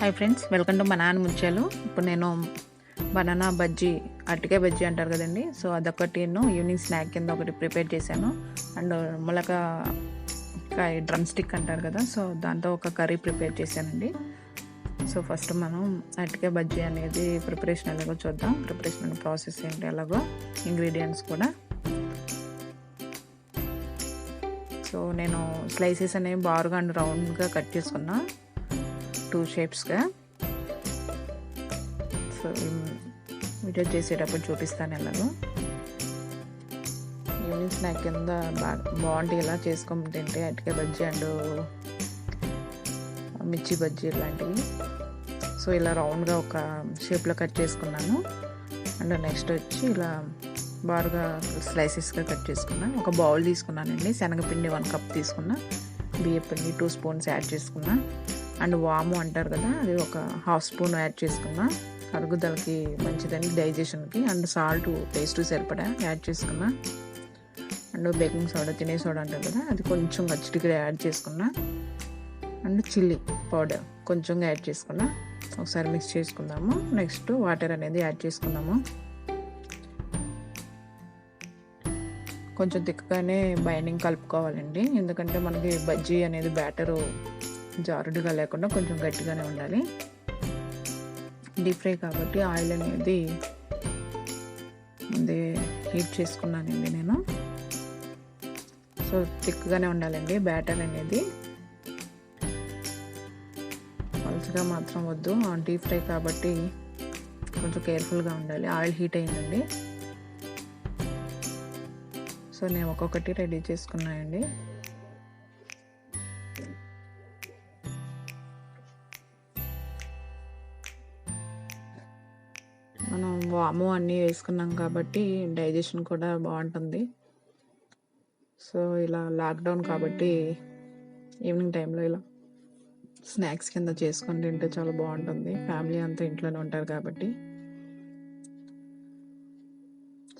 Hi friends, welcome to మా ఆనిముత్యాలు. ఇప్పుడు నేను బనానా బజ్జీ, అరటికాయ బజ్జీ అంటారు కదండి. సో అదొకటి ఈవినింగ్ స్నాక్ కింద ఒకటి ప్రిపేర్ చేశాను. అండ్ ములక్కాయ డ్రమ్ స్టిక్ అంటారు కదా, సో దాంతో ఒక కర్రీ ప్రిపేర్ చేశానండి. సో ఫస్ట్ మనం అరటికాయ బజ్జీ అనేది ప్రిపరేషన్ ఎలాగో చూద్దాం. ప్రిపరేషన్ ప్రాసెస్ ఏంటి, ఎలాగో ఇంగ్రీడియంట్స్ కూడా. సో నేను స్లైసెస్ అనేవి బారుగా అండ్ రౌండ్గా కట్ చేసుకున్నా, 2 షేప్స్గా. సో వీడియో చేసేటప్పుడు చూపిస్తాను ఎలాగో. ఈవినింగ్ స్నాక్ కింద బాగుంటే ఇలా చేసుకొని తింటే అరటికాయ బజ్జీ అండ్ మిర్చి బజ్జీ లాంటివి. సో ఇలా రౌండ్గా ఒక షేప్లో కట్ చేసుకున్నాను. అండ్ నెక్స్ట్ వచ్చి ఇలా బారుగా స్లైసెస్గా కట్ చేసుకున్నాను. ఒక బౌల్ తీసుకున్నానండి, శనగపిండి 1 కప్ తీసుకున్నా, బియ్యపిండి 2 స్పూన్స్ యాడ్ చేసుకున్నా, అండ్ వాము అంటారు కదా, అది ఒక 1/2 స్పూన్ యాడ్ చేసుకున్నా, అరుగుదలకి మంచిదని, డైజెషన్కి. అండ్ సాల్ట్ టేస్ట్ సరిపడా యాడ్ చేసుకున్నా. అండ్ బేకింగ్ సోడా, తినే సోడా అంటారు కదా, అది కొంచెం చిటికెడు యాడ్ చేసుకున్నా. అండ్ చిల్లీ పౌడర్ కొంచెం యాడ్ చేసుకున్నా. ఒకసారి మిక్స్ చేసుకుందాము. నెక్స్ట్ వాటర్ అనేది యాడ్ చేసుకుందాము. కొంచెం తిక్కగానే బైండింగ్ కలుపుకోవాలండి, ఎందుకంటే మనకి బజ్జీ అనేది బ్యాటరు జారుడుగా లేకుండా కొంచెం గట్టిగానే ఉండాలి. డీప్ ఫ్రై కాబట్టి ఆయిల్ అనేది ముందే హీట్ చేసుకున్నానండి నేను. సో థిక్గానే ఉండాలండి బ్యాటర్ అనేది, పలుచగా మాత్రం వద్దు. డీప్ ఫ్రై కాబట్టి కొంచెం కేర్ఫుల్గా ఉండాలి. ఆయిల్ హీట్ అయిందండి. సో నేను ఒక్కొక్కటి రెడీ చేసుకున్నానండి. మనం వాము అన్నీ వేసుకున్నాం కాబట్టి డైజెషన్ కూడా బాగుంటుంది. సో ఇలా లాక్డౌన్ కాబట్టి ఈవినింగ్ టైంలో ఇలా స్నాక్స్ కింద చేసుకొని తింటే చాలా బాగుంటుంది. ఫ్యామిలీ అంతా ఇంట్లోనే ఉంటారు కాబట్టి.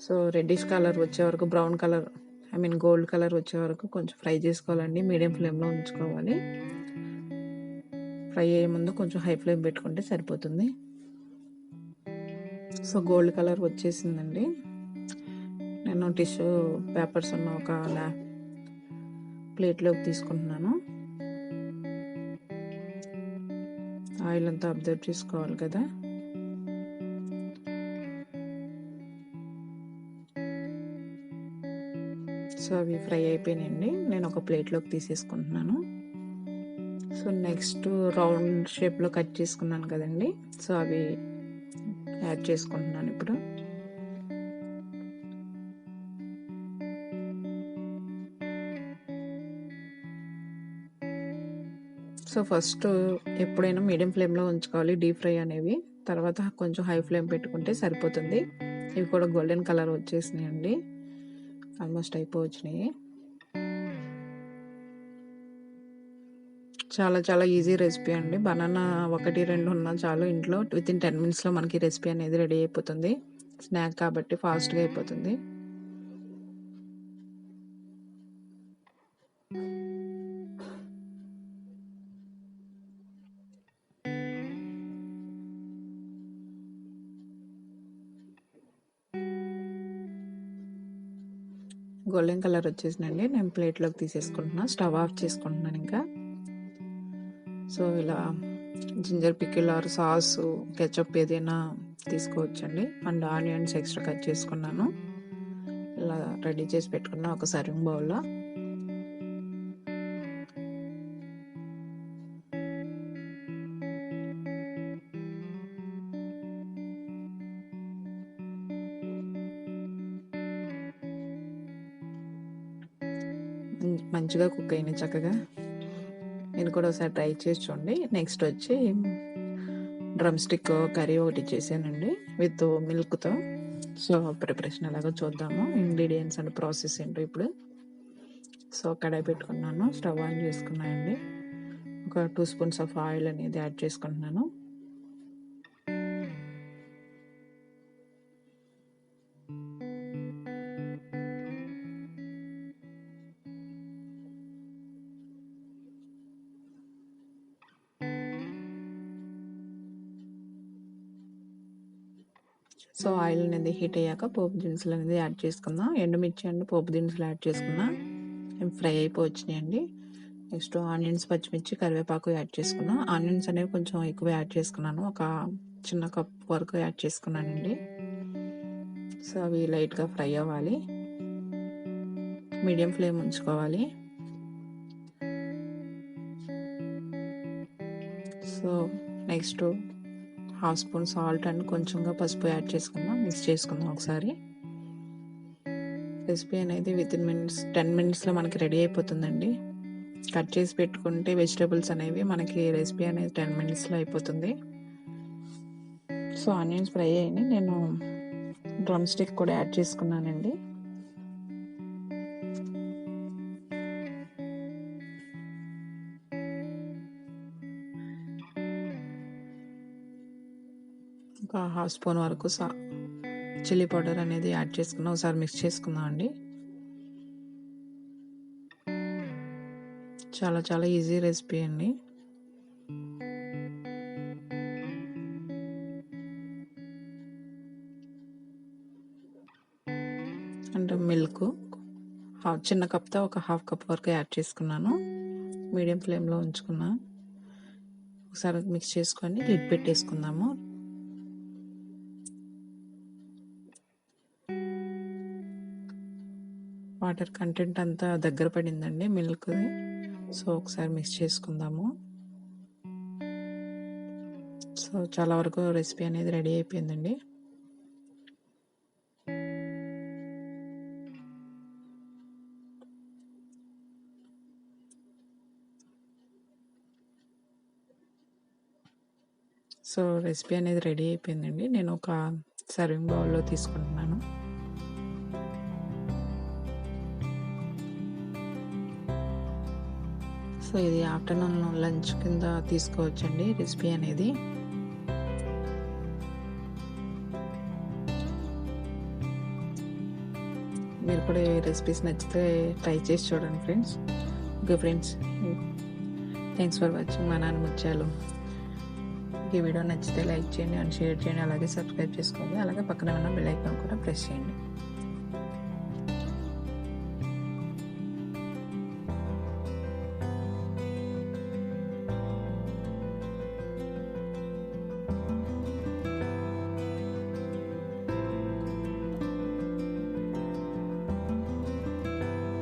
సో రెడ్డిష్ కలర్ వచ్చే వరకు, బ్రౌన్ కలర్ గోల్డ్ కలర్ వచ్చే వరకు కొంచెం ఫ్రై చేసుకోవాలండి. మీడియం ఫ్లేమ్లో ఉంచుకోవాలి. ఫ్రై అయ్యే ముందు కొంచెం హై ఫ్లేమ్ పెట్టుకుంటే సరిపోతుంది. సో గోల్డ్ కలర్ వచ్చేసిందండి. నేను టిష్యూ పేపర్స్ ఉన్న ఒక ప్లేట్లోకి తీసుకుంటున్నాను. ఆయిల్ అంతా అబ్జర్వ్ చేసుకోవాలి కదా. సో అవి ఫ్రై అయిపోయినాయండి, నేను ఒక ప్లేట్లోకి తీసేసుకుంటున్నాను. సో నెక్స్ట్ రౌండ్ షేప్లో కట్ చేసుకున్నాను కదండి, సో అవి యాడ్ చేసుకుంటున్నాను ఇప్పుడు. సో ఫస్ట్ ఎప్పుడైనా మీడియం ఫ్లేమ్లో ఉంచుకోవాలి డీప్ ఫ్రై అనేవి, తర్వాత కొంచెం హై ఫ్లేమ్ పెట్టుకుంటే సరిపోతుంది. ఇవి కూడా గోల్డెన్ కలర్ వచ్చేసినాయండి, ఆల్మోస్ట్ అయిపోవచ్చినాయి. చాలా చాలా ఈజీ రెసిపీ అండి. బనానా 1-2 ఉన్నా చాలు ఇంట్లో, వితిన్ 10 minutesలో మనకి రెసిపీ అనేది రెడీ అయిపోతుంది. స్నాక్ కాబట్టి ఫాస్ట్గా అయిపోతుంది. గోల్డెన్ కలర్ వచ్చేసినండి, నేను ప్లేట్లోకి తీసేసుకుంటున్నా. స్టవ్ ఆఫ్ చేసుకుంటున్నాను ఇంకా. సో ఇలా ginger pickle or sauce, ketchup ఏదైనా తీసుకోవచ్చండి. అండ్ ఆనియన్స్ ఎక్స్ట్రా కట్ చేసుకున్నాను. ఇలా రెడీ చేసి పెట్టుకున్న ఒక సర్వింగ్ బౌల్లో. మంచిగా కుక్ అయినాయి చక్కగా. నేను కూడా ఒకసారి ట్రై చేసి చూడండి. నెక్స్ట్ వచ్చి డ్రమ్ స్టిక్ కర్రీ ఒకటి చేశానండి విత్ మిల్క్తో. సో ప్రిపరేషన్ ఎలాగో చూద్దాము. ఇంగ్రీడియంట్స్ అండ్ ప్రాసెస్ ఏంటో ఇప్పుడు. సో కడాయి పెట్టుకున్నాను, స్టవ్ ఆన్ చేసుకున్నానండి. ఒక 2 స్పూన్స్ ఆఫ్ ఆయిల్ అనేది యాడ్ చేసుకుంటున్నాను. సో ఆయిల్ అనేది హీట్ అయ్యాక పోపు దినుసులు అనేది యాడ్ చేసుకుందాం. ఎండుమిర్చి అండ్ పోపు దినుసులు యాడ్ చేసుకున్నా ఫ్రై అయిపోవచ్చినాయండి. నెక్స్ట్ ఆనియన్స్, పచ్చిమిర్చి, కరివేపాకు యాడ్ చేసుకున్నా. ఆనియన్స్ అనేవి కొంచెం ఎక్కువ యాడ్ చేసుకున్నాను, ఒక చిన్న కప్ వరకు యాడ్ చేసుకున్నానండి. సో అవి లైట్గా ఫ్రై అవ్వాలి, మీడియం ఫ్లేమ్ ఉంచుకోవాలి. So next half spoon salt and కొంచెంగా పసుపు యాడ్ చేసుకుందాం, మిక్స్ చేసుకుందాం ఒకసారి. రెసిపీ అనేది వితిన్ 10 మినిట్స్లో మనకి రెడీ అయిపోతుందండి. కట్ చేసి పెట్టుకుంటే వెజిటేబుల్స్ అనేవి మనకి రెసిపీ అనేది 10 మినిట్స్లో అయిపోతుంది. సో ఆనియన్స్ ఫ్రై అయినాయి, నేను డ్రమ్ స్టిక్ కూడా యాడ్ చేసుకున్నానండి. ఒక హాఫ్ స్పూన్ వరకు చిల్లీ పౌడర్ అనేది యాడ్ చేసుకున్నాం. ఒకసారి మిక్స్ చేసుకుందాం అండి. చాలా చాలా ఈజీ రెసిపీ అండి. అంటే మిల్క్ చిన్న కప్తో ఒక హాఫ్ కప్ వరకు యాడ్ చేసుకున్నాను. మీడియం ఫ్లేమ్లో ఉంచుకున్నా. ఒకసారి మిక్స్ చేసుకొని లిడ్ పెట్టేసుకుందాము. వాటర్ కంటెంట్ అంతా దగ్గర పడిందండి మిల్క్. సో ఒకసారి మిక్స్ చేసుకుందాము. సో చాలా వరకు రెసిపీ అనేది రెడీ అయిపోయిందండి. సో రెసిపీ అనేది రెడీ అయిపోయిందండి. నేను ఒక సర్వింగ్ బౌల్లో తీసుకుంటున్నాను. సో ఇది ఆఫ్టర్నూన్ లంచ్ కింద తీసుకోవచ్చండి రెసిపీ అనేది. మీరు కూడా ఈ రెసిపీస్ నచ్చితే ట్రై చేసి చూడండి friends. Okay friends, thanks for watching మా ఆనిముత్యాలు. ఈ వీడియో నచ్చితే లైక్ చేయండి అండ్ షేర్ చేయండి, అలాగే సబ్స్క్రైబ్ చేసుకోండి, అలాగే పక్కన ఉన్న బెల్ ఐకాన్ కూడా ప్రెస్ చేయండి.